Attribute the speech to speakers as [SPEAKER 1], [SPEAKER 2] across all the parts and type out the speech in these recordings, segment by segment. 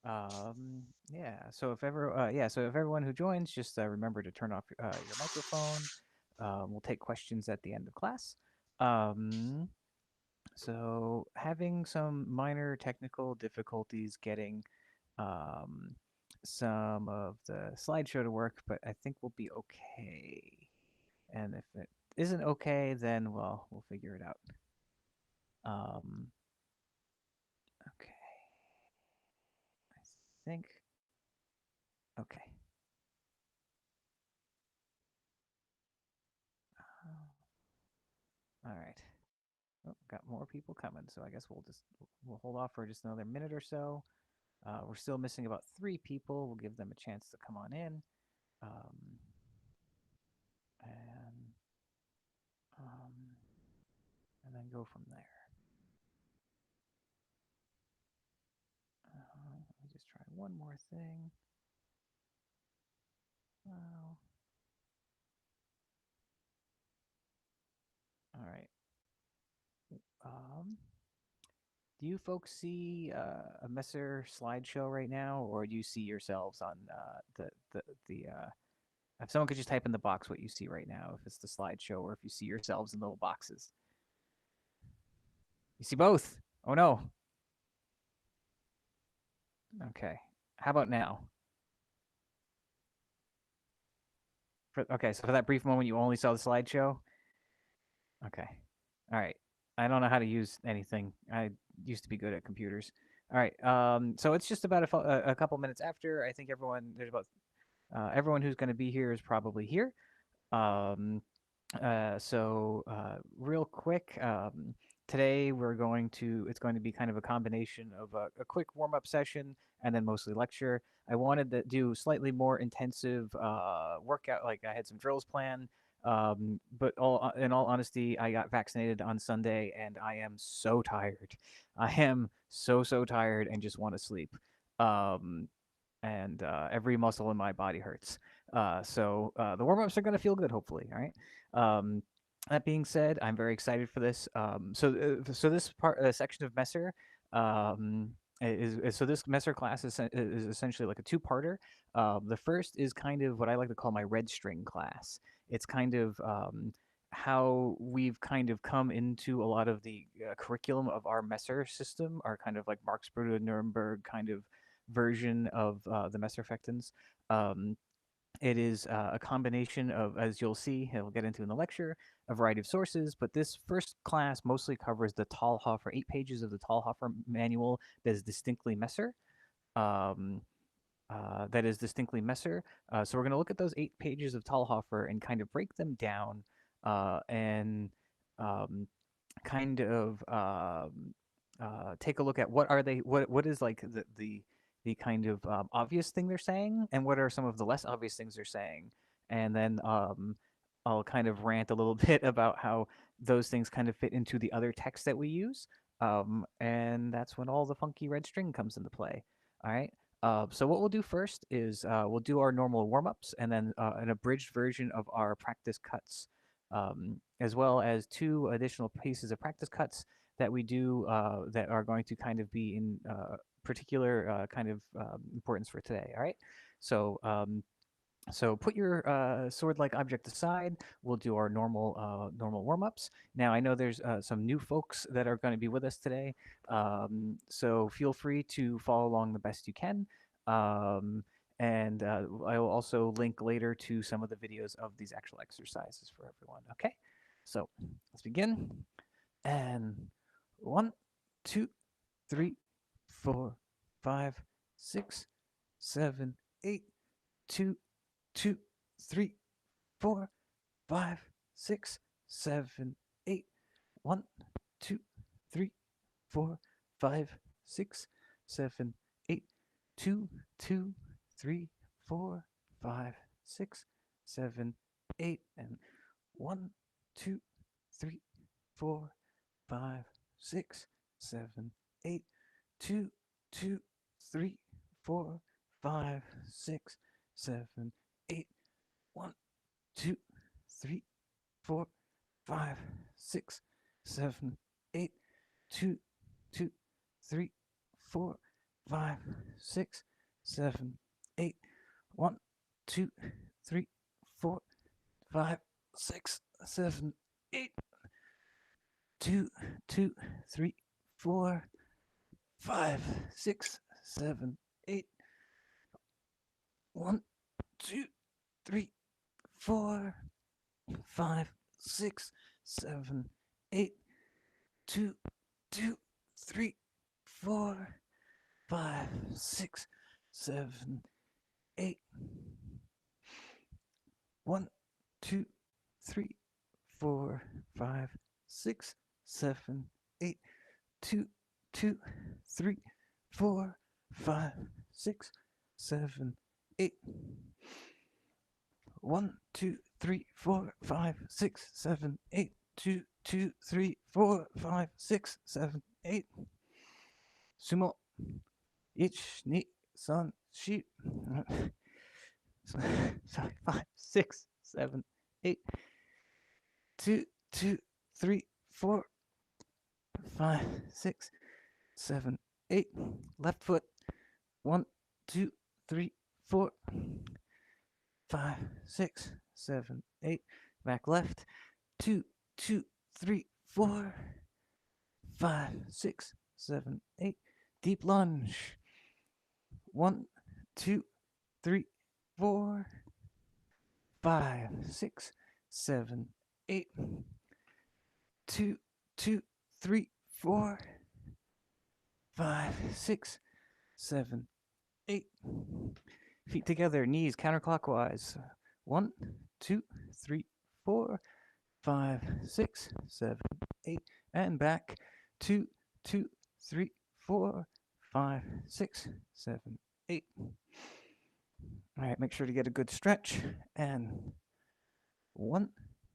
[SPEAKER 1] Yeah. So if ever, yeah. So if everyone who joins, just remember to turn off your microphone. We'll take questions at the end of class. Um, so having some minor technical difficulties getting um, some of the slideshow to work, but I think we'll be okay. And if it isn't okay, then well, we'll figure it out. Um, okay. I think okay. All right. Oh, got more people coming, so I guess we'll hold off for just another minute or so. We're still missing about 3 people. We'll give them a chance to come on in, um, and um, and then go from there. Let me just try one more thing. Well, all right. Um, do you folks see a Messer slideshow right now, or do you see yourselves on the if someone could just type in the box what you see right now, if it's the slideshow or if you see yourselves in little boxes. You see both. Oh no. Okay. How about now? Okay, so for that brief moment, you only saw the slideshow. Okay. All right. I don't know how to use anything. I used to be good at computers. All right. So it's just about a couple minutes after. I think there's about everyone who's going to be here is probably here. Um, real quick, today it's going to be kind of a combination of a quick warm up session and then mostly lecture. I wanted to do slightly more intensive workout, like I had some drills planned. But in all honesty, I got vaccinated on Sunday and I am so tired. I am so tired and just want to sleep. Um, and every muscle in my body hurts. The warm ups are going to feel good, hopefully. All right. Um, that being said, I'm very excited for this. So this section of Messer so this Messer class is essentially like a two-parter. The first is kind of what I like to call my red string class. It's kind of how we've kind of come into a lot of the curriculum of our Messer system, our kind of like Marx-Bruder Nuremberg kind of version of the Messerfectins. Um, it is a combination of, as you'll see, we'll get into in the lecture, a variety of sources, but this first class mostly covers the Talhoffer, 8 pages of the Talhoffer manual that is distinctly Messer. Um, so we're going to look at those 8 pages of Talhoffer and kind of break them down and um, kind of take a look at what is like the kind of obvious thing they're saying and what are some of the less obvious things they're saying, and then I'll kind of rant a little bit about how those things kind of fit into the other text that we use, and that's when all the funky red string comes into play. All right. So what we'll do first is we'll do our normal warm-ups and then an abridged version of our practice cuts, as well as 2 additional pieces of practice cuts that we do that are going to kind of be in particular kind of importance for today. All right. So put your sword-like object aside. We'll do our normal warm-ups. Now I know there's some new folks that are going to be with us today, so feel free to follow along the best you can. Um, and I will also link later to some of the videos of these actual exercises for everyone. Okay, so let's begin. And 1, 2, 3, 4, 5, 6, 7, 8, 2, 2, 3, 4, 5, 6, 7, 8. 1, 2, 3, 4, 5, 6, 7, 8. 2, 2, 3, 4, 5, 6, 7, 8. And 1, 2, 3, 4, 5, 6, 7, 8. 2, 2, 3, 4, 5, 6, 7, 8. 1, 2, 3, 4, 5, 6, 7, 8. 2, 2, 3, 4, 5, 6, 7, 8. 1, 2, 3, 4, 5, 6, 7, 8. 2, 2, 3, 4, 5, 6, 7, 8. 1, 2, 3, 4, 5, 6, 7, 8. 2, 2, 3, 4, 5, 6, 7, 8. 1, 2, 3, 4, 5, 6, 7, 8. 2, 2, 3, 4, 5, 6, 7, 8. 1, 2, 3, 4, 5, 6, 7, 8. 2, 2, 3, 4, 5, 6, 7, 8. Sumo. 1, 2, 3, 4. Sorry, 5, 6, 7, 8. 2, 2, 3, 4, 5, 6, 7, 8. Left foot. 1, 2, 3, 4, 5, 6, 7, 8. Back left. 2, 2, 3, 4, 5, 6, 7, 8. Deep lunge. 1, 2, 3, 4, 5, 6, 7, 8. 2, 2, 3, 4, 5, 6, 7, 8. Feet together, knees counterclockwise. 1, 2, 3, 4, 5, 6, 7, 8. And back. 2, 2, 3, 4, 5, 6, 7, 8. All right, make sure to get a good stretch. And 1,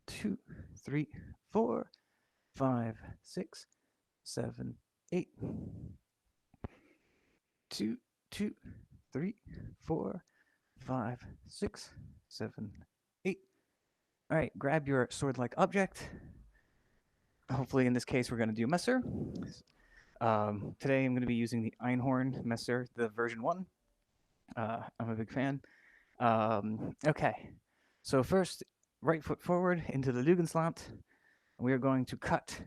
[SPEAKER 1] 2, 3, 4, 5, 6, 7, 8. 2, 2, 3, 4, 5, 6, 7, 8. All right, grab your sword-like object. Hopefully, in this case, we're going to do Messer. Today, I'm going to be using the Einhorn Messer, the version 1. I'm a big fan. Okay, so first, right foot forward into the Lugenslant. We are going to cut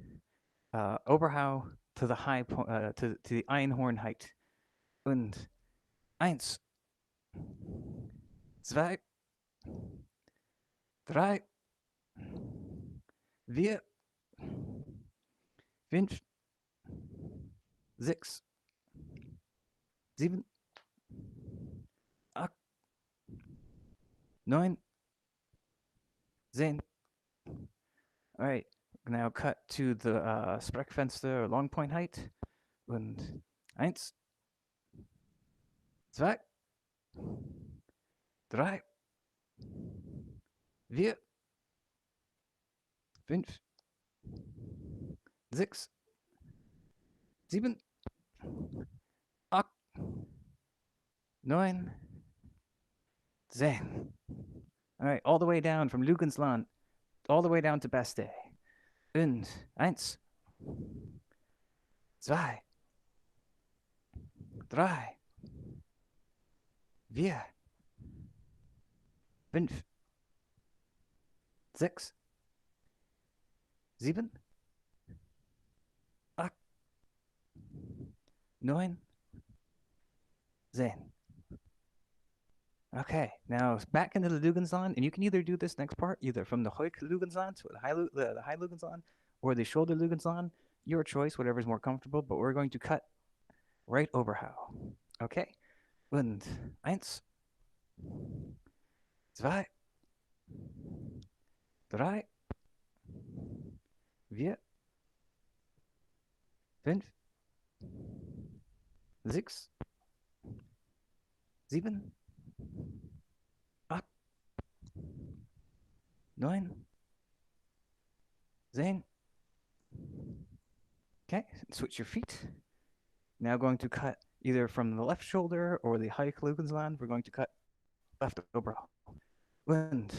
[SPEAKER 1] Oberhau to the high to the Einhorn height. Und 1, 2, 3, 4, 5, 6, 7, 8, 9, 10. All right, now cut to the Sprechfenster long point height. Und 1, 2, 3, 4, 5, 6, 7, 8, 9, 10. All right, all the way down from Lugensland, all the way down to Beste. Und 1, 2, 3, 4, 5, 6, 7, 8, 9, 10. Okay, now back into the Lugensland, and you can either do this next part either from the Hoik Lugensland, so the high Lugensland, or the shoulder Lugensland. Your choice, whatever is more comfortable. But we're going to cut right Oberhau. Okay, und 1, 2, 3, 4, 5, 6, 7, 8, 9, 10. Okay, switch your feet. Now going to cut either from the left shoulder or the high Lugensland. We're going to cut left Oberhau. Und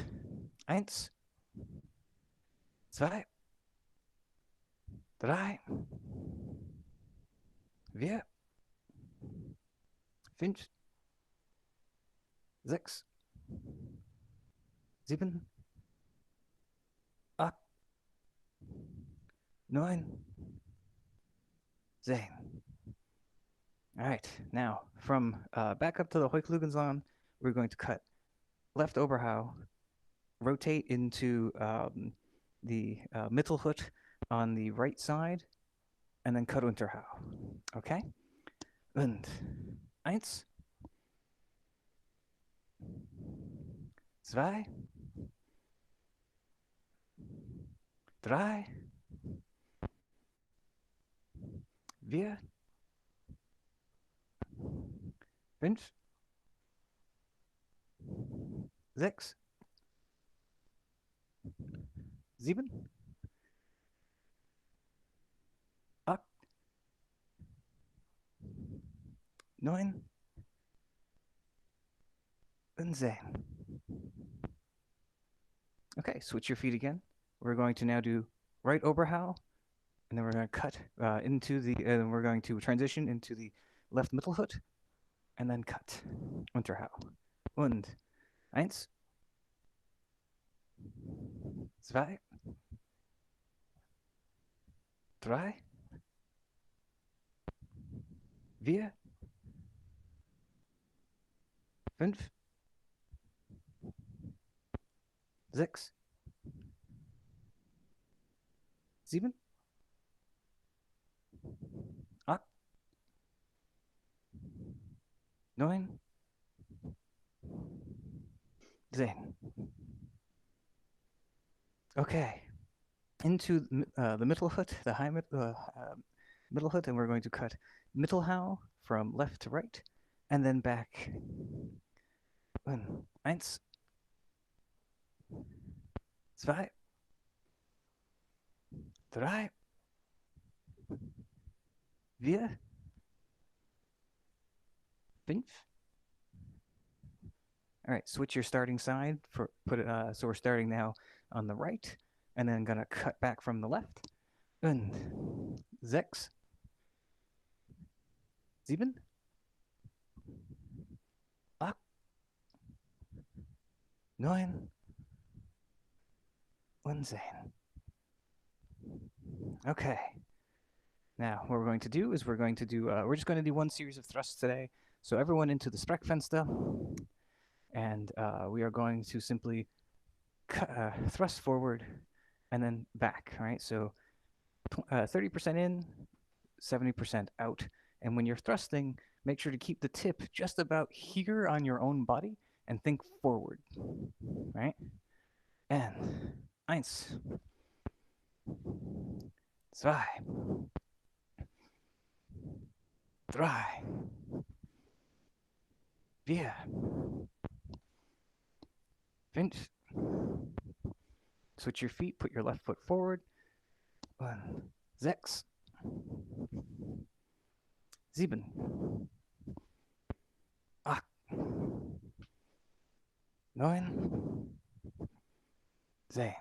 [SPEAKER 1] 1, 2, 3, 4, 5, 6, 7, 8, 9, 10. All right, now from back up to the Heuklugenzahn, we're going to cut left Oberhau, rotate into the Mittelhut on the right side, and then cut Unterhau. Okay? Und 1, 2, 3, 4, 5, 6, 7, 8, 9, and 10. Okay, switch your feet again. We're going to now do right Oberhau, and then we're going to cut into the, we're going to transition into the left Mittelhut, and then cut Unterhau. Und 1, 2, 3, 4, 5, 6, 7, 8, 9, 10. Okay, into the Mittelhut, the high Mittelhut, and we're going to cut Mittelhau from left to right, and then back. 1, 2, 3, 4, 5. All right, switch your starting side for put it. So we're starting now on the right, and then gonna cut back from the left. Und 6, 7, 8, 9, and 10. Okay. Now, what we're going to do is we're just going to do one series of thrusts today. So everyone into the Sprechfenster, and we are going to simply thrust forward and then back, all right? So 30% in, 70% out. And when you're thrusting, make sure to keep the tip just about here on your own body and think forward, right? And 1, 2, 3, 4, 5. Switch your feet, put your left foot forward. 1, 6, 7, 8, 9, 10.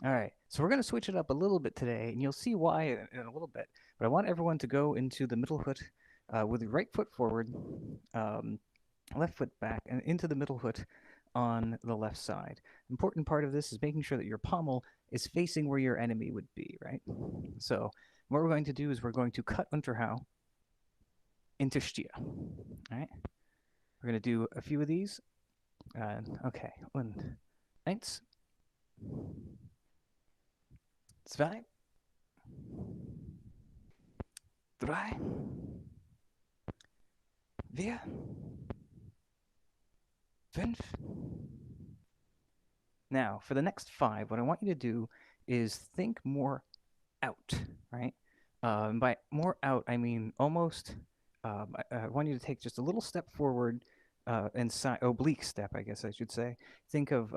[SPEAKER 1] All right, so we're going to switch it up a little bit today, and you'll see why in a little bit. But I want everyone to go into the Mittelhut with your right foot forward, left foot back, and into the Mittelhut on the left side. Important part of this is making sure that your pommel is facing where your enemy would be, right? So what we're going to do is we're going to cut Unterhau into Stier, all right? We're going to do a few of these. Okay, 1, 2, 3, 4, 5. Now, for the next 5, what I want you to do is think more out, right? By more out, I mean almost, I want you to take just a little step forward and oblique step, I guess I should say. Think of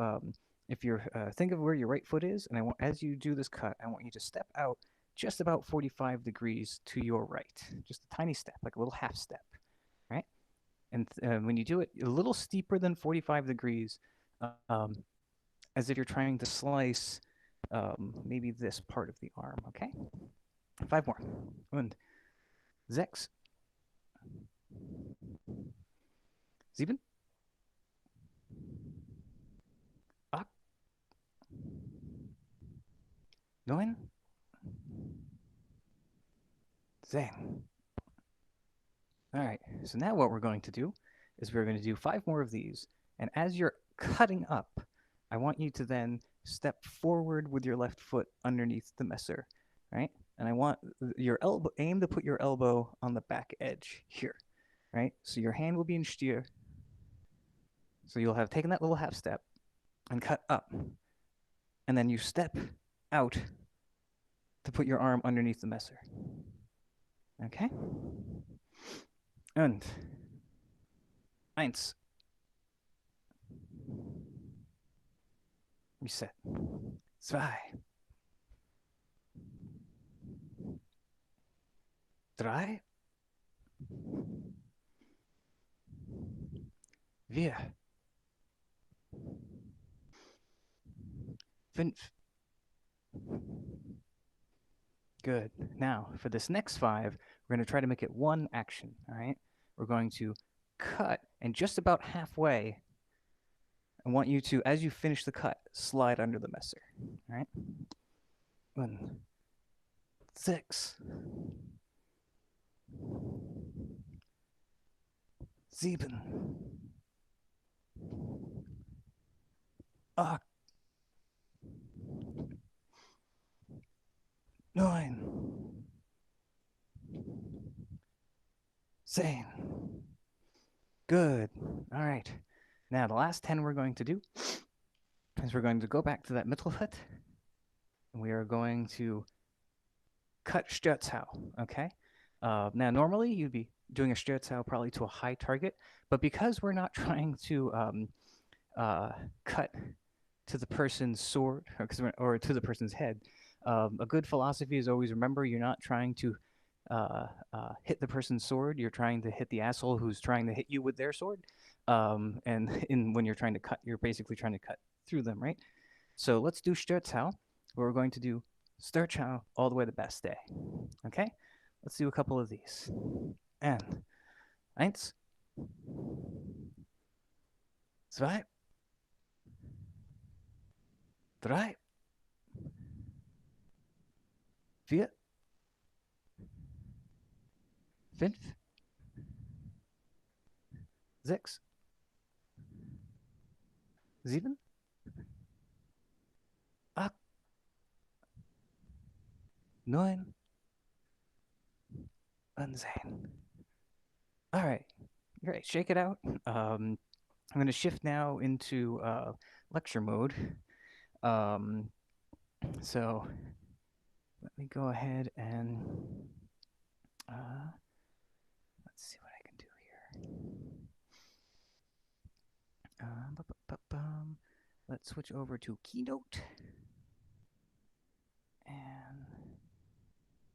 [SPEAKER 1] think of where your right foot is, and as you do this cut, I want you to step out just about 45 degrees to your right, just a tiny step, like a little half step, right? And when you do it a little steeper than 45 degrees, as if you're trying to slice maybe this part of the arm, okay? 5 more. Und 6, Sieben, acht, neun, zehn. All right, so now what we're going to do is we're going to do 5 more of these. And as you're cutting up, I want you to then step forward with your left foot underneath the messer, right? And I want your elbow, aim to put your elbow on the back edge here, right? So your hand will be in steer. So you'll have taken that little half step and cut up. And then you step out to put your arm underneath the messer. Okay? Und eins. Reset. Zwei. Drei. Vier. Fünf. Good. Now, for this next 5, we're going to try to make it one action, all right? We're going to cut, and just about halfway, I want you to, as you finish the cut, slide under the messer, all right? 1, 6, 7, 8, 9, 10. Good. All right. Now, the last 10 we're going to do is we're going to go back to that Mittelfoot, and we are going to cut Stürzhau, okay? Now, normally you'd be doing a Stürzhau probably to a high target, but because we're not trying to cut to the person's sword or to the person's head, a good philosophy is always remember you're not trying to hit the person's sword. You're trying to hit the asshole who's trying to hit you with their sword. And when you're trying to cut, you're basically trying to cut through them, right? So let's do Stürzhau. We're going to do Stürzhau all the way to best day. Okay? Let's do a couple of these. And eins, zwei, drei, vier, fünf, sechs, sieben, acht, neun, and 10. All right. Great. Shake it out. I'm going to shift now into lecture mode. So let me go ahead and let's see what I can do here. Let's switch over to Keynote. And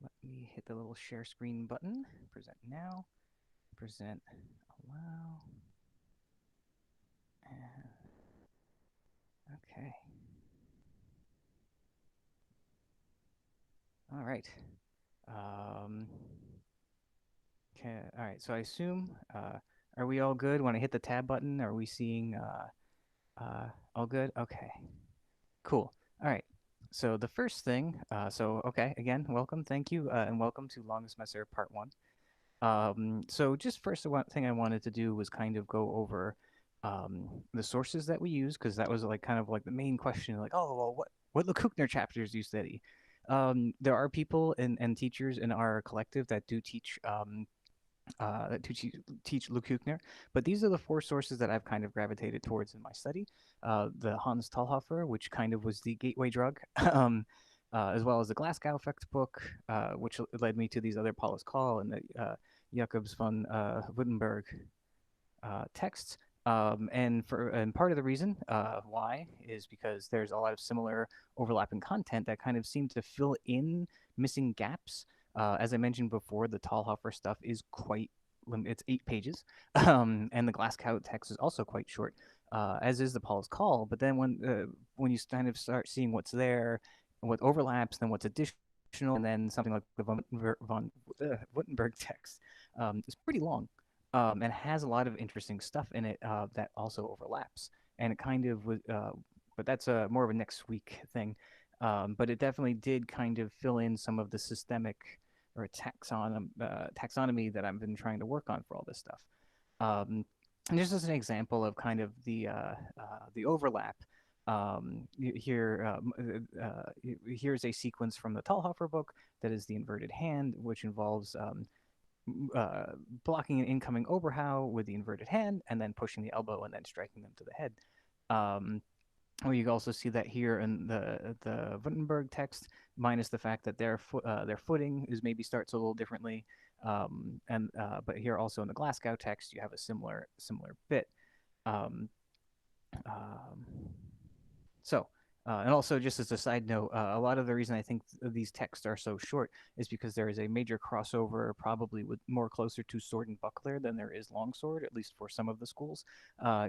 [SPEAKER 1] let me hit the little share screen button. Present now. Present allow. And okay. All right. Okay. All right. So I assume, are we all good? When I hit the tab button, are we seeing all good? Okay. Cool. All right. So the first thing, okay, again, welcome, thank you, and welcome to Longest Semester Part 1. So just first one thing I wanted to do was kind of go over the sources that we use, because that was like kind of like the main question, like, oh, well, what Lecukner chapters do you study? There are people and teachers in our collective that do teach teach Lecukner, but these are the 4 sources that I've kind of gravitated towards in my study. The Hans Talhoffer, which kind of was the gateway drug, as well as the Glasgow Effect book, which led me to these other Paulus Call and the Jacobs von Wittenberg texts. And part of the reason why is because there's a lot of similar overlapping content that kind of seem to fill in missing gaps. As I mentioned before, the Talhoffer stuff is quite it's 8 pages, and the Glasgow text is also quite short, as is the Paul's Call. But then when you kind of start seeing what's there, and what overlaps, then what's additional, and then something like the von Wittenberg text, is pretty long, and has a lot of interesting stuff in it that also overlaps. And it kind of was, but that's more of a next week thing. But it definitely did kind of fill in some of the systemic or taxonomy that I've been trying to work on for all this stuff. Um, and just as an example of kind of the overlap, here's a sequence from the Talhoffer book that is the inverted hand, which involves uh, blocking an incoming Oberhau with the inverted hand, and then pushing the elbow and then striking them to the head. Um, well, you can also see that here in the Wittenberg text, minus the fact that their footing is maybe starts a little differently, and but here also in the Glasgow text, you have a similar bit. Um, um, so, and also just as a side note, a lot of the reason I think these texts are so short is because there is a major crossover, probably with more closer to sword and buckler than there is longsword, at least for some of the schools.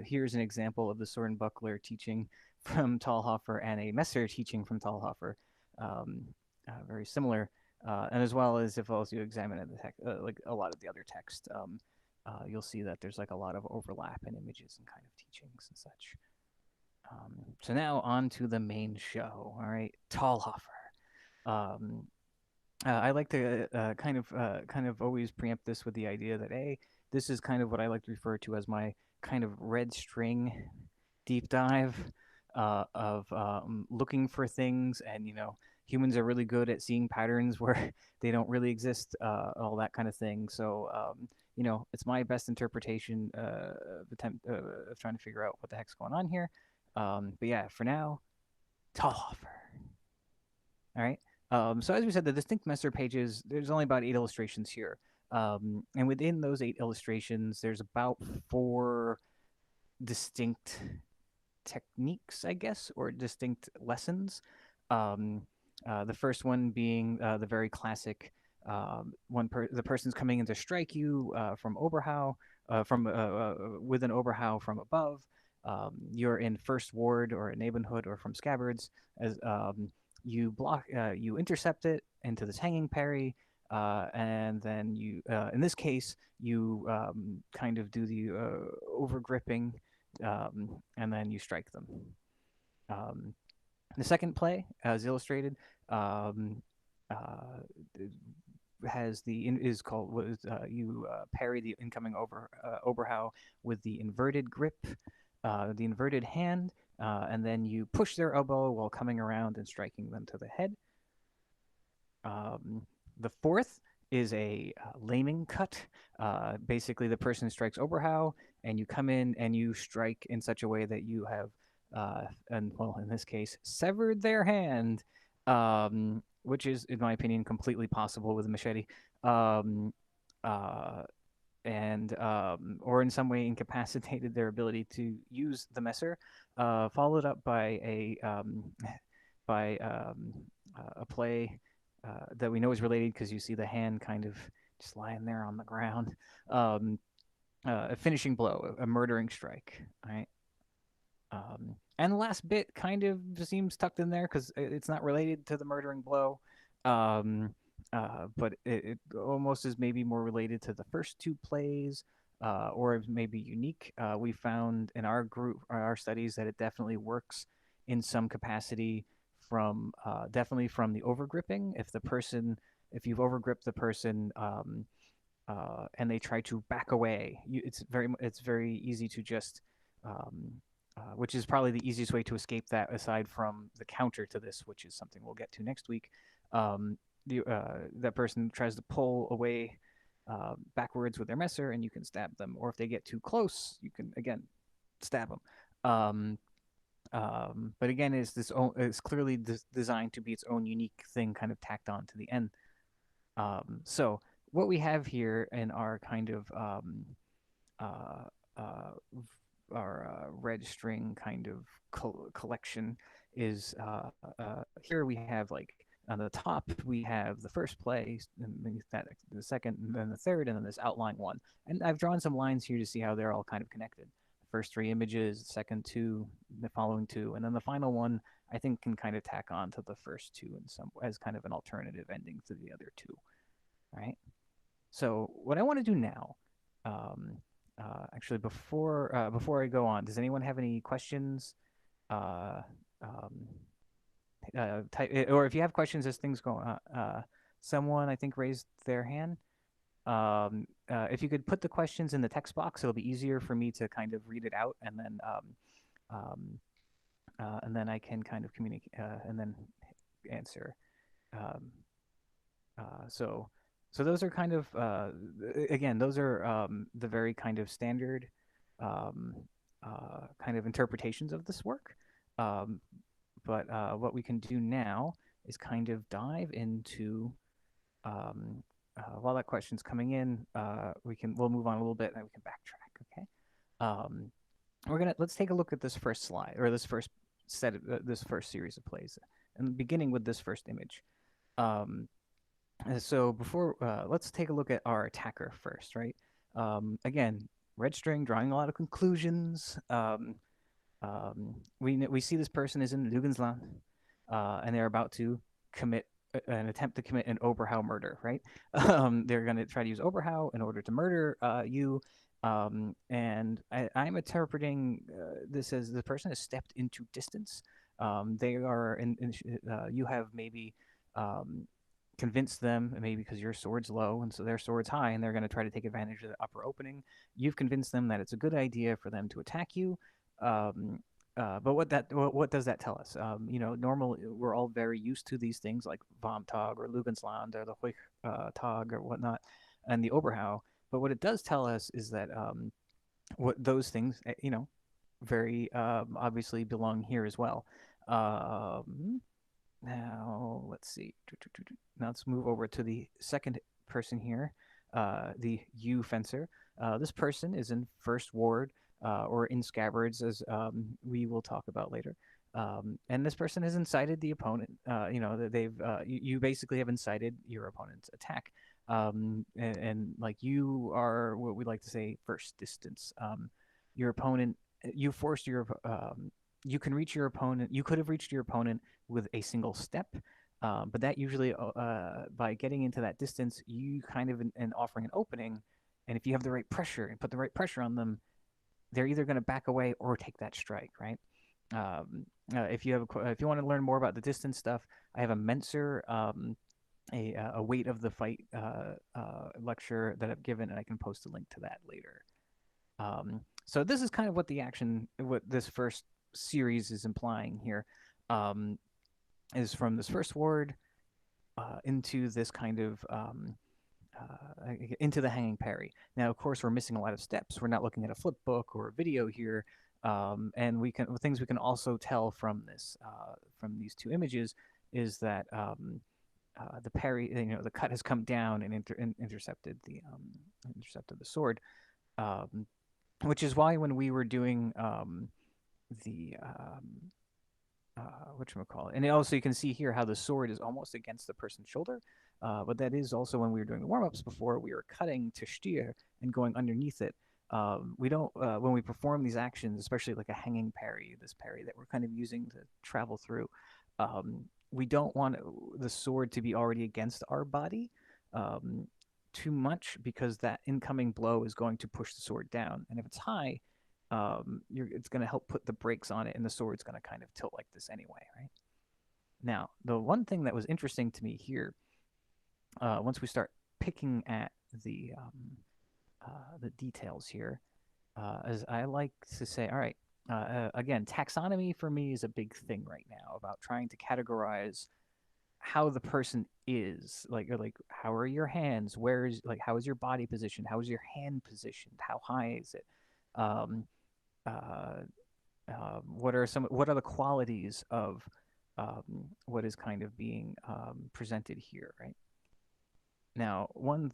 [SPEAKER 1] Here's an example of the sword and buckler teaching from Talhoffer and a Messer teaching from Talhoffer, um, very similar. And as well as if also you examine the text, like a lot of the other text, you'll see that there's like a lot of overlap in images and kind of teachings and such. So now on to the main show. All right, Talhoffer. Um, I like to kind of always preempt this with the idea that this is kind of what I like to refer to as my kind of red string deep dive of looking for things, and humans are really good at seeing patterns where they don't really exist, all that kind of thing. So it's my best interpretation attempt of trying to figure out what the heck's going on here. But yeah, for now, Talhoffer. All right. So as we said, the distinct Messer pages, there's only about 8 illustrations here. And within those 8 illustrations, there's about 4 distinct techniques, I guess, or distinct lessons. Um, the first one being the very classic the person's coming in to strike you from Oberhau, from with an Oberhau from above. You're in first ward or Nebenhut or from scabbards as you intercept it into this hanging parry, and then in this case, you kind of do the over gripping, and then you strike them. Um, the second play, as illustrated, um, uh, has the is called was you parry the incoming Oberhau with the inverted grip, the inverted hand, and then you push their elbow while coming around and striking them to the head. Um, the fourth is a laming cut. Basically, the person strikes Oberhau, and you come in and you strike in such a way that you have, and well, in this case, severed their hand, which is, in my opinion, completely possible with a machete. Um, uh, and or in some way incapacitated their ability to use the messer, followed up by by a play that we know is related because you see the hand kind of just lying there on the ground. A finishing blow, a murdering strike. All right. And the last bit kind of seems tucked in there because it's not related to the murdering blow. But it almost is maybe more related to the first 2 plays, or maybe unique. We found in our group, our studies, that it definitely works in some capacity from definitely from the overgripping. If you've overgripped the person, and they try to back away, it's very easy to just which is probably the easiest way to escape that, aside from the counter to this, which is something we'll get to next week. That person tries to pull away backwards with their messer, and you can stab them. Or if they get too close, you can again stab them. But again, it's clearly designed to be its own unique thing, kind of tacked on to the end. So what we have here in our kind of uh, uh, our red string kind of collection is here we have, like, on the top we have the first play, and that the second, and then the third, and then this outline one. And I've drawn some lines here to see how they're all kind of connected. The first 3 images, the second 2, the following 2, and then the final one I think can kind of tack on to the first 2 in some as kind of an alternative ending to the other 2. Right. So what I want to do now, um, actually before I go on, does anyone have any questions? Uh, um, or if you have questions as things go on, someone I think raised their hand. If you could put the questions in the text box, it'll be easier for me to kind of read it out, um, and then I can kind of communicate and then answer. Um, so, so those are kind of again, those are the very kind of standard um, kind of interpretations of this work. Um, but what we can do now is kind of dive into while that question's coming in, we'll move on a little bit and then we can backtrack. Okay. Um, let's take a look at this first slide or this first this first series of plays, and beginning with this first image. Um, so before let's take a look at our attacker first, right? Again, red string, drawing a lot of conclusions. We see this person is in Lugensland, and they're about to commit an attempt to commit an Oberhau murder, right? They're going to try to use Oberhau in order to murder you. And I'm interpreting this as the person has stepped into distance. They are you have maybe um, convinced them, maybe because your sword's low and so their sword's high, and they're going to try to take advantage of the upper opening. You've convinced them that it's a good idea for them to attack you. Um, but what does that tell us? Normally we're all very used to these things like Vomtag or Lugensland or the Hoich Tag or whatnot, and the Oberhau. But what it does tell us is that what those things, very obviously belong here as well. Now let's see. Now let's move over to the second person here, the U fencer. This person is in first ward or in scabbards, as we will talk about later. And this person has incited the opponent. You basically have incited your opponent's attack. And like you are what we like to say first distance. Your opponent, you forced your you can reach your opponent. You could have reached your opponent with a single step, but that usually, by getting into that distance, you kind of and offering an opening, and if you have the right pressure and put the right pressure on them, they're either going to back away or take that strike, right? If you want to learn more about the distance stuff, I have a Menser, a weight of the fight lecture that I've given, and I can post a link to that later. So this is kind of what this first series is implying here, is from this first word into this kind of into the hanging parry. Now, of course, we're missing a lot of steps. We're not looking at a flip book or a video here, and things we can also tell from from these two images is that the parry, the cut has come down and intercepted the sword. Which is why when we were doing the whatchamacallit, and also you can see here how the sword is almost against the person's shoulder, but that is also when we were doing the warm-ups before, we were cutting to steer and going underneath it. We don't when we perform these actions, especially like a hanging parry, this parry that we're kind of using to travel through, we don't want the sword to be already against our body. Too much, because that incoming blow is going to push the sword down, and if it's high, it's going to help put the brakes on it, and the sword's going to kind of tilt like this anyway, right? Now, the one thing that was interesting to me here, once we start picking at the details here, as I like to say, all right, again, taxonomy for me is a big thing right now about trying to categorize how the person is, like how are your hands, how is your body positioned, how is your hand positioned, how high is it, um, uh, what are the qualities of what is kind of being presented here, right? Now, one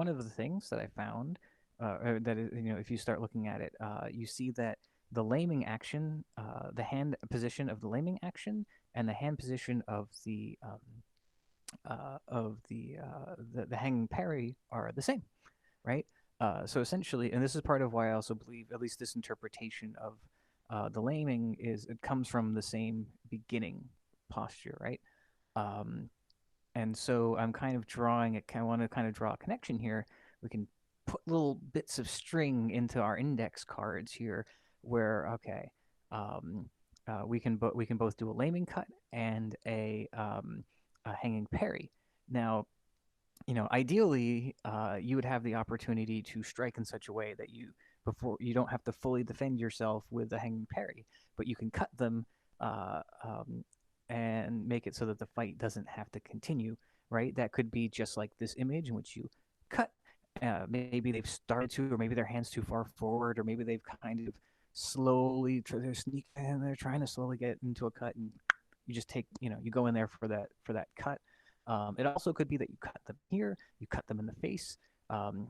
[SPEAKER 1] of the things that I found that is, if you start looking at it, you see that the laming action, the hand position of the laming action, and the hand position of the hanging parry are the same, right? So essentially, and this is part of why I also believe, at least this interpretation of the laming, is it comes from the same beginning posture, right? And so I'm kind of I want to kind of draw a connection here we can put little bits of string into our index cards here, where okay, we can both do a laming cut and a hanging parry. Now, ideally, you would have the opportunity to strike in such a way that you don't have to fully defend yourself with the hanging parry, but you can cut them uh, um, and make it so that the fight doesn't have to continue. Right? That could be just like this image in which you cut. Maybe they've started to, or maybe their hands too far forward, or maybe they've kind of slowly they're sneaking and they're trying to slowly get into a cut, and you just take, you go in there for that cut. It also could be that you cut them here, you cut them in the face,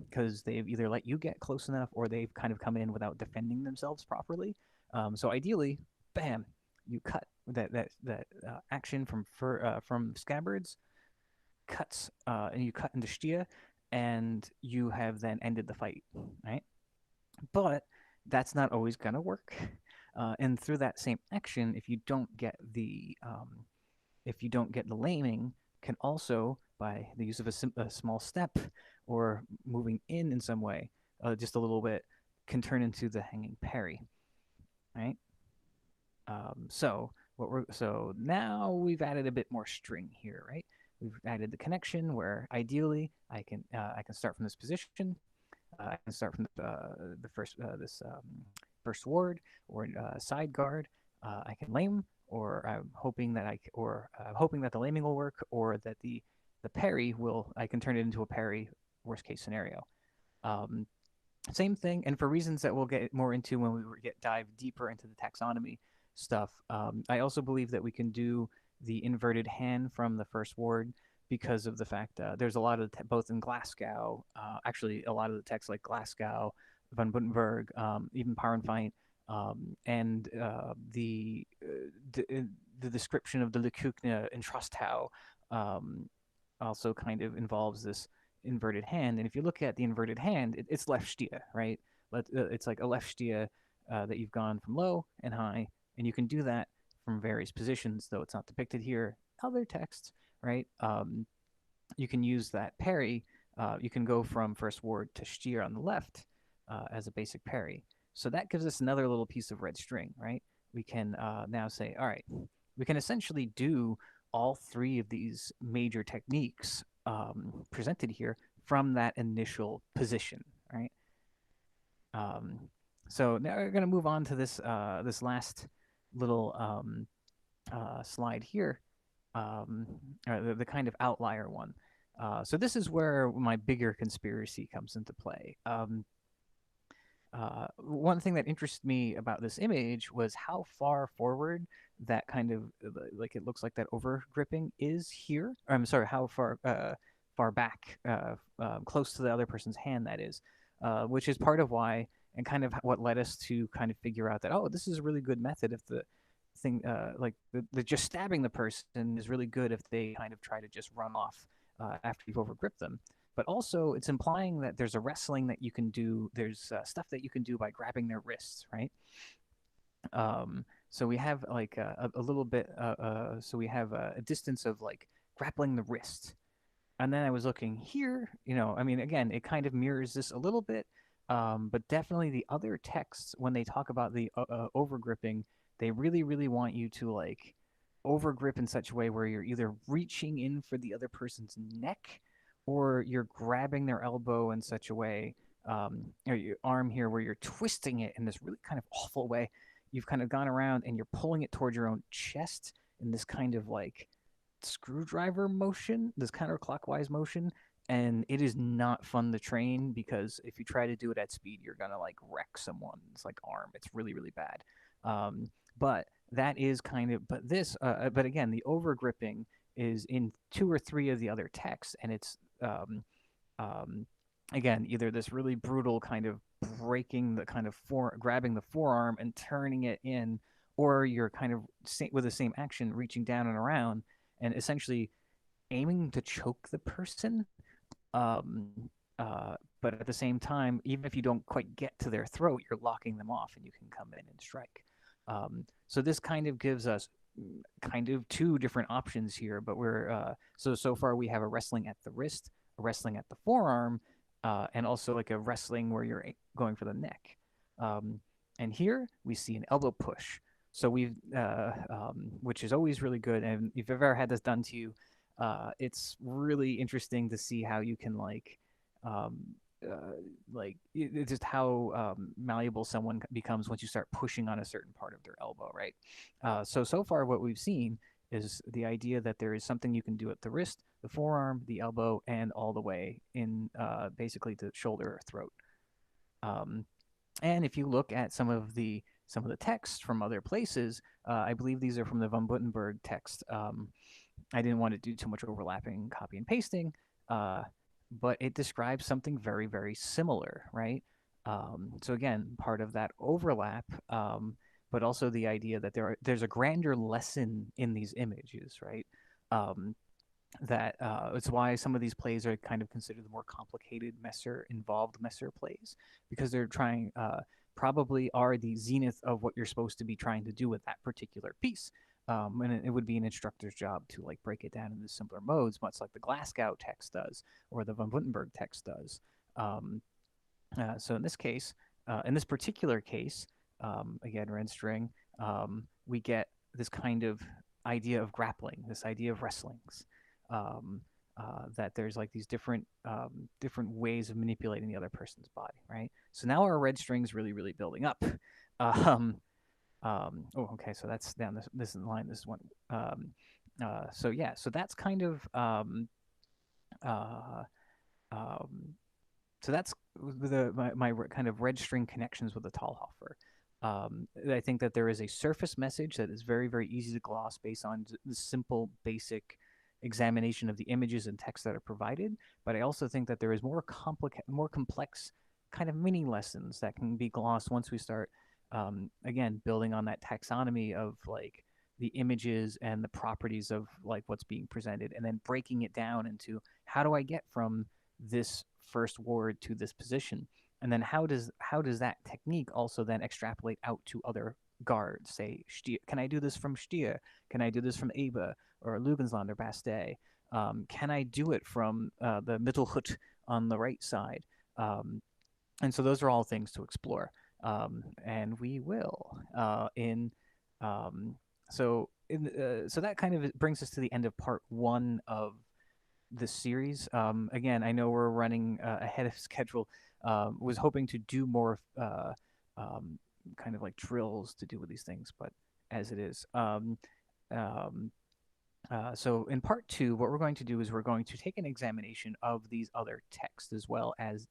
[SPEAKER 1] because they've either let you get close enough or they've kind of come in without defending themselves properly. So ideally, bam, you cut that action from scabbards, cuts, and you cut into Stia, and you have then ended the fight, right? But that's not always gonna work. And through that same action, if you don't get the laming, can also, by the use of a small step or moving in some way, just a little bit, can turn into the hanging parry, right? So now we've added a bit more string here, right? We've added the connection where ideally I can start from this position. I can start from the first this first ward or side guard. I can lame, or I'm hoping that the laming will work, or that the parry will. I can turn it into a parry. Worst case scenario. Um, Same thing, and for reasons that we'll get more into when we dive deeper into the taxonomy stuff. I also believe that we can do the inverted hand from the first ward because of the fact there's a lot of both in Glasgow, actually a lot of the texts like Glasgow, Van Buntenberg, even Parenfeint, and the description of the Lekukne in Trostau also kind of involves this inverted hand. And if you look at the inverted hand, it's left stia, right? It's like a left stia that you've gone from low and high, and you can do that from various positions, though it's not depicted here. Other texts, right? You can use that parry. You can go from first ward to stia on the left as a basic parry. So that gives us another little piece of red string, right? We can now say, all right, we can essentially do all three of these major techniques presented here from that initial position, right? So now we're going to move on to this last little slide here, or the kind of outlier one. So this is where my bigger conspiracy comes into play. One thing that interested me about this image was how far forward that kind of, like, it looks like that over gripping is here. Or, I'm sorry, how far back, close to the other person's hand that is, which is part of why, and kind of what led us to kind of figure out that, oh, this is a really good method if the thing, like the just stabbing the person is really good if they kind of try to just run off after you've overgripped them. But also, it's implying that there's a wrestling that you can do. There's stuff that you can do by grabbing their wrists, right? So we have like a little bit. So we have a distance of like grappling the wrist, and then I was looking here. I mean, again, it kind of mirrors this a little bit, but definitely the other texts, when they talk about the overgripping, they really, really want you to like overgrip in such a way where you're either reaching in for the other person's neck, or you're grabbing their elbow in such a way, or your arm here, where you're twisting it in this really kind of awful way. You've kind of gone around and you're pulling it towards your own chest in this kind of like screwdriver motion, this counterclockwise motion. And it is not fun to train, because if you try to do it at speed, you're gonna like wreck someone's like arm. It's really, really bad. But that is kind of, but again, the over gripping is in two or three of the other texts, and it's um, again, either this really brutal kind of breaking the kind of grabbing the forearm and turning it in, or you're kind of with the same action reaching down and around and essentially aiming to choke the person. Um, but at the same time, even if you don't quite get to their throat, you're locking them off, and you can come in and strike. So this kind of gives us kind of two different options here, but we're so far we have a wrestling at the wrist, a wrestling at the forearm, and also like a wrestling where you're going for the neck. Um, and here we see an elbow push. So which is always really good. And if you've ever had this done to you, it's really interesting to see how you can um, just how malleable someone becomes once you start pushing on a certain part of their elbow, right? So far, what we've seen is the idea that there is something you can do at the wrist, the forearm, the elbow, and all the way in basically to shoulder or throat. Um, and if you look at some of the text from other places, I believe these are from the von Gutenberg text. I didn't want to do too much overlapping copy and pasting, uh, but it describes something very, very similar, right? So again, part of that overlap, but also the idea that there's a grander lesson in these images, right? Um, that it's why some of these plays are kind of considered the more complicated involved Messer plays, because they're trying probably are the zenith of what you're supposed to be trying to do with that particular piece. And it would be an instructor's job to like break it down into simpler modes, much like the Glasgow text does or the von Gutenberg text does. Um, so in this particular case, again, red string, we get this kind of idea of grappling, this idea of wrestlings. Um, that there's like these different ways of manipulating the other person's body, right? So now our red string's really, really building up. Um, okay, so that's down this line. This one. So yeah, so that's kind of uh, um, so that's my kind of red string connections with the Talhoffer. I think that there is a surface message that is very, very easy to gloss based on the simple, basic examination of the images and text that are provided. But I also think that there is more complex kind of mini lessons that can be glossed once we start, again, building on that taxonomy of like the images and the properties of like what's being presented, and then breaking it down into how do I get from this first ward to this position, and then how does that technique also then extrapolate out to other guards? Say, Stier, can I do this from Stier? Can I do this from Eba or Lugensland or Bastet? Can I do it from the Mittelhut on the right side? And so those are all things to explore, and we will in so that kind of brings us to the end of part one of this series. Again, I know we're running ahead of schedule. Was hoping to do more um, kind of like drills to do with these things, but as it is. Um, so in part two, what we're going to do is we're going to take an examination of these other texts as well as,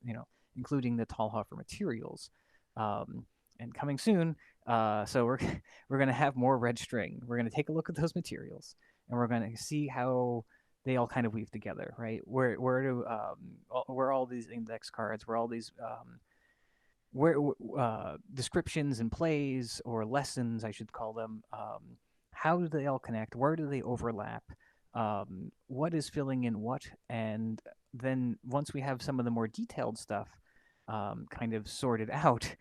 [SPEAKER 1] including the Talhoffer materials. Um, and coming soon, so we're going to have more red string. We're going to take a look at those materials, and we're going to see how they all kind of weave together, right? Where all these index cards, where all these where descriptions and plays or lessons, I should call them. How do they all connect? Where do they overlap? What is filling in what? And then once we have some of the more detailed stuff kind of sorted out,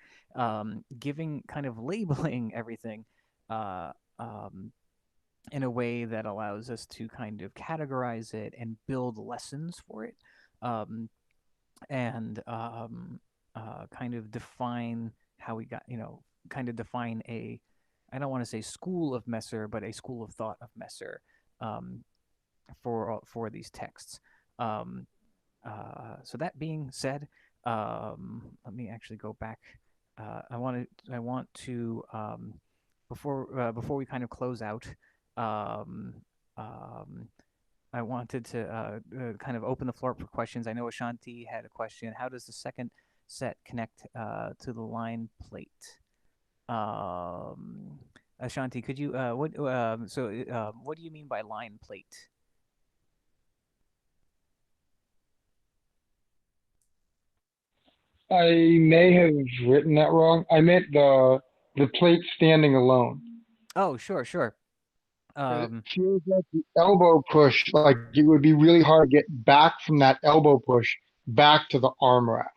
[SPEAKER 1] giving kind of labeling everything uh, um, in a way that allows us to kind of categorize it and build lessons for it. Um, and kind of define how we got, kind of define I don't want to say school of Messer, but a school of thought of Messer um, for these texts. Um, so that being said, let me actually go back. I want to before we kind of close out. Um, um, I wanted to kind of open the floor up for questions. I know Ashanti had a question. How does the second set connect to the line plate? Ashanti, could you what do you mean by line plate?
[SPEAKER 2] I may have written that wrong. I meant the plate standing alone.
[SPEAKER 1] Oh, sure, sure.
[SPEAKER 2] It
[SPEAKER 1] Um,
[SPEAKER 2] feels like the elbow push, like it would be really hard to get back from that elbow push back to the arm wrap.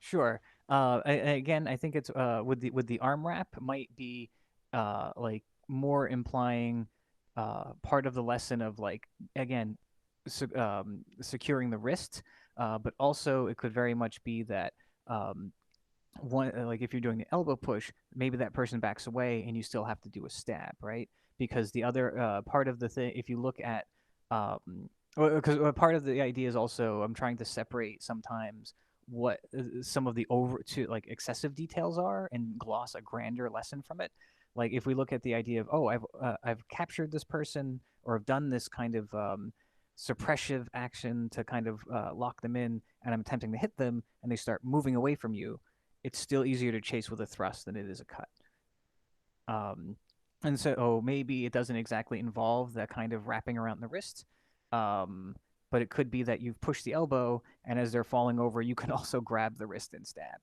[SPEAKER 1] Sure. Again, I think it's with the arm wrap might be like more implying part of the lesson of like again securing the wrist. but also it could very much be that um, one like if you're doing the elbow push, maybe that person backs away and you still have to do a stab, right? Because the other part of the thing, if you look at, because part of the idea is also I'm trying to separate sometimes what some of the over to like excessive details are and gloss a grander lesson from it. Like if we look at the idea of, oh, I've captured this person or I've done this kind of suppressive action to kind of lock them in, and I'm attempting to hit them, and they start moving away from you, it's still easier to chase with a thrust than it is a cut. Um, and so maybe it doesn't exactly involve that kind of wrapping around the wrist, um, but it could be that you've pushed the elbow, and as they're falling over, you can also grab the wrist and stab.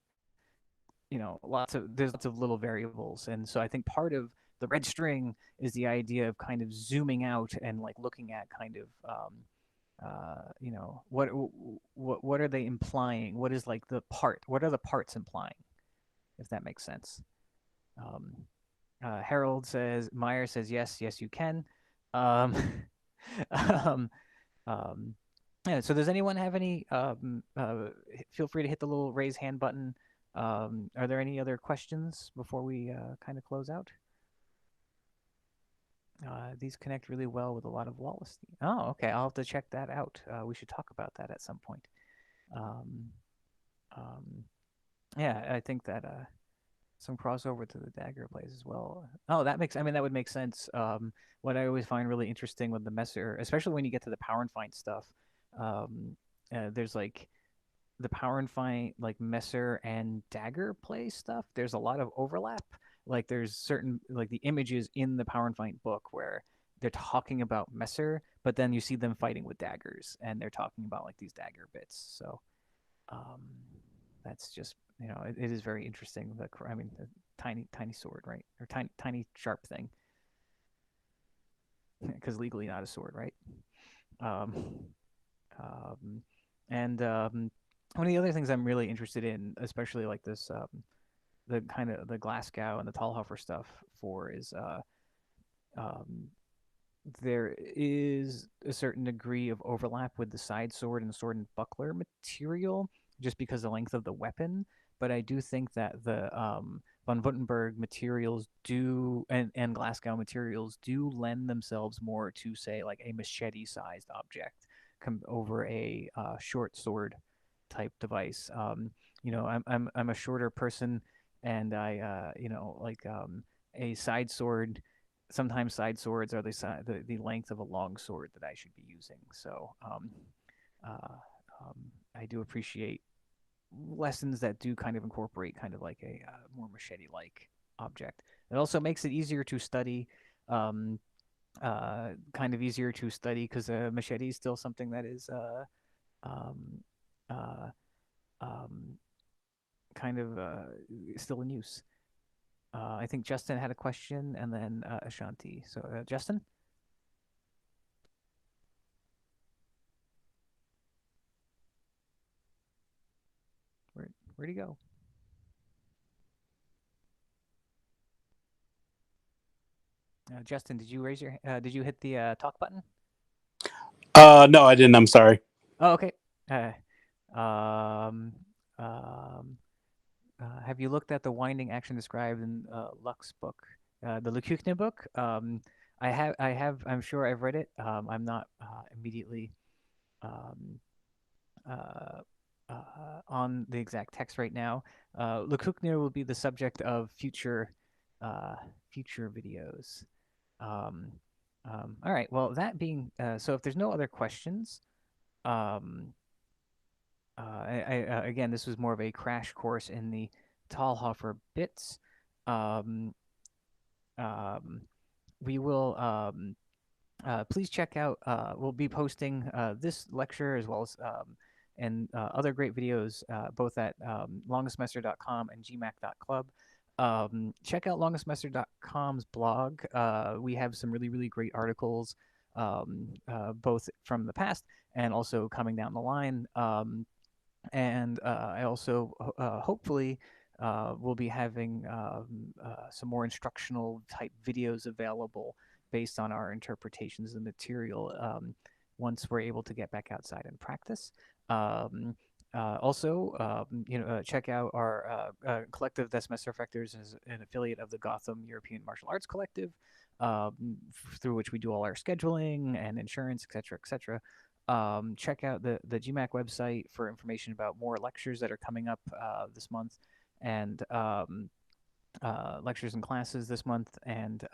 [SPEAKER 1] There's lots of little variables, and so I think part of the red string is the idea of kind of zooming out and like looking at kind of what are they implying? What is like the part? What are the parts implying? If that makes sense. Um, Harold says, Meyer says, yes, yes, you can. Um, um, um, yeah, so does anyone have any? Feel free to hit the little raise hand button. Are there any other questions before we kind of close out? These connect really well with a lot of Wallace. Oh, okay. I'll have to check that out. We should talk about that at some point. Um, um, yeah, I think that some crossover to the dagger plays as well. Oh, that makes. I mean, that would make sense. What I always find really interesting with the Messer, especially when you get to the power and find stuff, um, there's like the power and find like Messer and dagger play stuff. There's a lot of overlap. Like there's certain like the images in the power and find book where they're talking about Messer, but then you see them fighting with daggers, and they're talking about like these dagger bits. So um, that's just it is very interesting. I mean, the tiny sword, right, or tiny sharp thing, because legally not a sword, right? Um, um, and one of the other things I'm really interested in, especially like this, the kind of the Glasgow and the Talhoffer stuff for is um, there is a certain degree of overlap with the side sword and sword and buckler material just because of the length of the weapon. But I do think that the von Wuttenberg materials do and Glasgow materials do lend themselves more to say like a machete sized object over a short sword type device. I'm a shorter person, and I like a side sword, sometimes side swords are the length of a long sword that I should be using. So uh, I do appreciate lessons that do kind of incorporate kind of like a more machete like object. It also makes it easier to study. Um, kind of easier to study because a machete is still something that is um, uh, um, kind of still in use. I think Justin had a question, and then Ashanti. So, Justin, where'd he go? Justin, did you raise your? Did you hit the talk button?
[SPEAKER 3] No, I didn't. I'm sorry.
[SPEAKER 1] Oh, okay. Uh, um, um, have you looked at the winding action described in Luck's book, the Lekuchne book? I have. I have. I'm sure I've read it. I'm not immediately um, uh, on the exact text right now. Lekuchne will be the subject of uh, future videos. Um, all right. Well, that being so, if there's no other questions, um, again, this was more of a crash course in the Talhoffer bits. Um, um, we will please check out. We'll be posting this lecture as well as and other great videos both at longestsemester.com and gmac.club. Check out longestsemester.com's blog. We have some really great articles, both from the past and also coming down the line. And I also hopefully will be having some more instructional type videos available based on our interpretations of the material. once we're able to get back outside and practice. Also, check out our collective. That's Messer Effectors is an affiliate of the Gotham European Martial Arts Collective, through which we do all our scheduling and insurance, etc., etc. Check out the Gemac website for information about more lectures that are coming up this month, and lectures and classes this month, and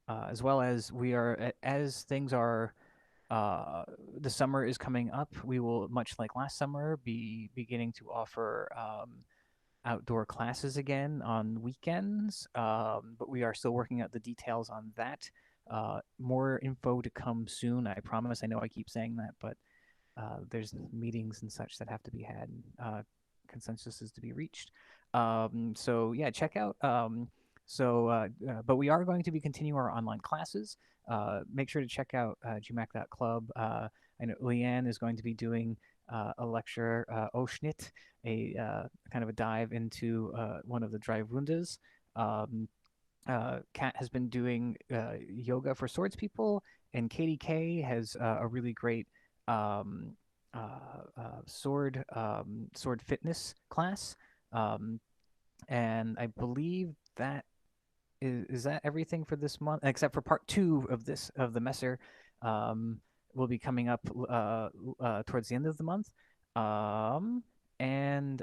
[SPEAKER 1] as well as we are, as things are, the summer is coming up. We will, much like last summer, be beginning to offer outdoor classes again on weekends, but we are still working out the details on that. More info to come soon, I promise. I know I keep saying that, but there's meetings and such that have to be had. Consensus is to be reached. So yeah, check out. But we are going to be continuing our online classes. Make sure to check out gmac.club. I know Leanne is going to be doing a lecture, Oschnit, a kind of a dive into one of the Dreiwundes. Kat has been doing yoga for swords people, and KdK has a really great sword fitness class. And I believe that is that everything for this month, except for part 2 of the Messer will be coming up towards the end of the month. And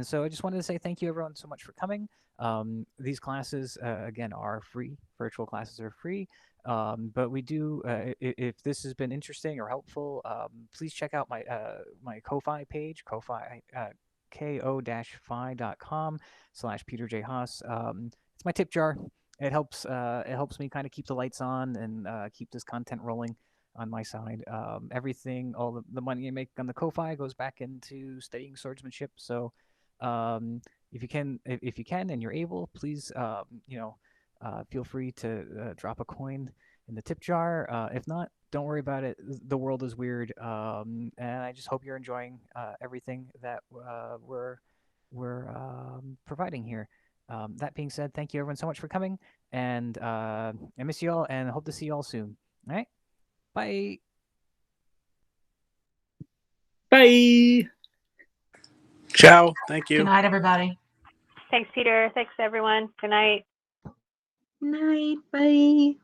[SPEAKER 1] so I just wanted to say thank you everyone so much for coming. These classes again are free. Virtual classes are free. But we do, if this has been interesting or helpful, please check out my my Ko-Fi page, Ko-Fi, ko-fi.com/Peter J. Haas. It's my tip jar. It helps me kind of keep the lights on and keep this content rolling on my side. Everything, all the money I make on the Ko-Fi goes back into studying swordsmanship. So if you can and you're able, please feel free to drop a coin in the tip jar. If not, don't worry about it. The world is weird, and I just hope you're enjoying everything that we're providing here. That being said, thank you everyone so much for coming, and I miss you all, and hope to see you all soon. All right, bye.
[SPEAKER 3] Bye. Ciao. Thank you.
[SPEAKER 4] Good night, everybody.
[SPEAKER 5] Thanks, Peter. Thanks, everyone. Good night.
[SPEAKER 6] Night. Bye.